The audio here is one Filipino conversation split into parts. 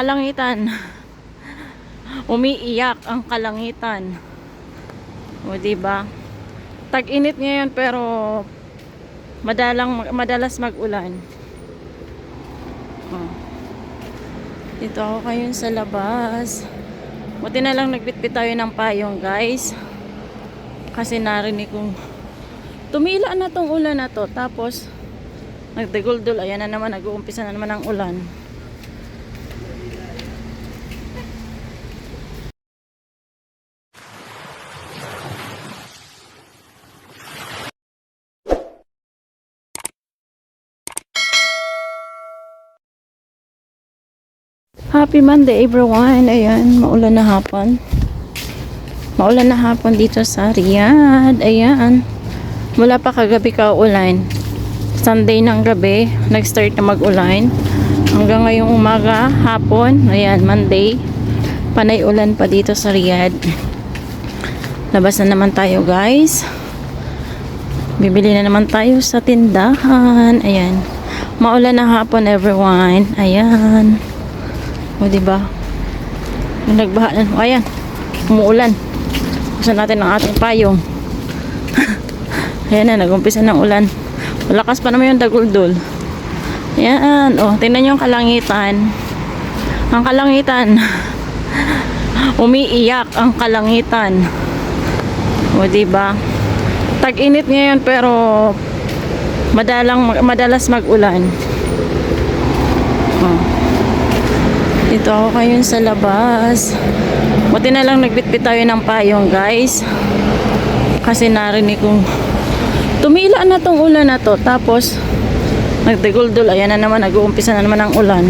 Kalangitan. Umiiyak ang kalangitan. O diba? Tag-init ngayon pero madalas mag-ulan. Oh. Dito ako ngayon sa labas. Buti na lang nagbitbit tayo ng payong, guys. Kasi narinig kong tumila na tong ulan na to. Tapos nagdaguldol. Ayan na naman, nag-uumpisa na naman ang ulan. Happy Monday everyone. Ayan, maulan na hapon. Maulan na hapon dito sa Riyadh. Ayan. Mula pa kagabi kaulan. Sunday ng gabi, nag-start na mag-ulan. Hanggang ngayong umaga, hapon. Ayan, Monday. Panay ulan pa dito sa Riyadh. Labas na naman tayo, guys. Bibili na naman tayo sa tindahan. Ayan. Maulan na hapon everyone. Ayan. O diba? Yung nagbaha na. Ayan. Umuulan. Busan natin ang ating payong. Ayan na. Nag-umpisa ng ulan. Malakas pa naman yung daguldol. Ayan. O. Tingnan nyo yung kalangitan. Ang kalangitan. Umiiyak ang kalangitan. O diba? Tag-init ngayon pero madalas mag-ulan. O. Dito ako ngayon sa labas. Buti na lang nagbitbit tayo ng payong, guys. Kasi narinig kong tumila na tong ulan na to. Tapos nagdaguldol. Ayan na naman, nag-uumpisa na naman ang ulan.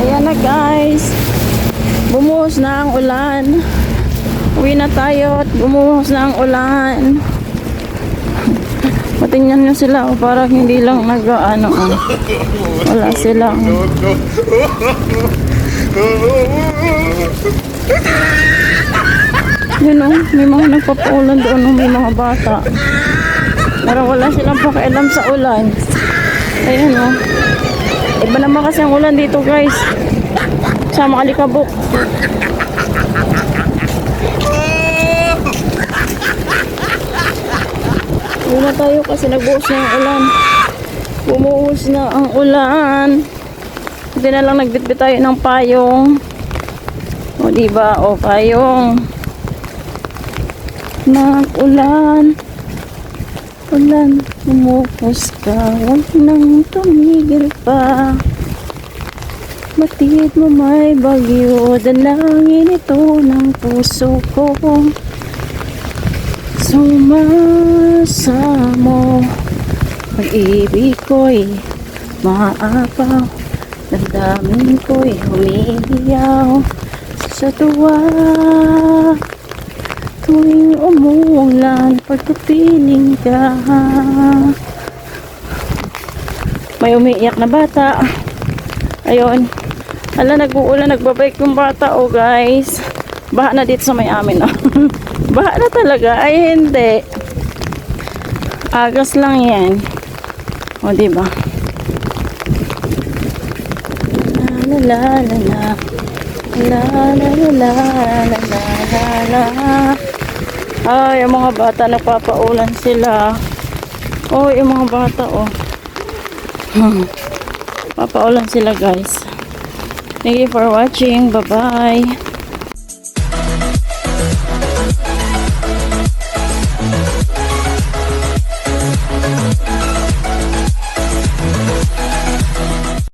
Ayan na, guys. Bumuhos na ang ulan. Uwi na tayo at bumuhos na ang ulan. Patingnan nyo sila, parang hindi lang nag-ano. Wala silang yun o, may mga nagpapaulan doon o, may mga bata. Pero wala silang pakialam sa ulan. Ayun o. Iba naman kasi ang ulan dito, guys. Sa mga alikabok. Uwi na tayo kasi nagbuhos na ang ulan. Bumuhos na ang ulan. Hindi na lang nagbitbit tayo ng payong. O diba? O payong. Nag-ulan. Ulan. Bumuhos ka. Huwag nang tumigil pa. Batid mo may bagyo. Dalangin ito ng puso ko. Sumasamo, pag-ibig ko'y maapaw, damdamin ko'y humihiyaw sa tuwa. Tuwing umuulan, pagkapiling ka. May umiiyak na bata. Ayun. Hala, nag-uulan, nagbabike yung bata, oh guys. Baha na dito sa may amin, oh. Baha na talaga. Ay, hindi. Agas lang yan. O, diba? La la la la la la la la la la la. Ay, yung mga bata nagpapaulan sila. Oh, yung mga bata, oh. Papaulan sila, guys. Thank you for watching. Bye-bye.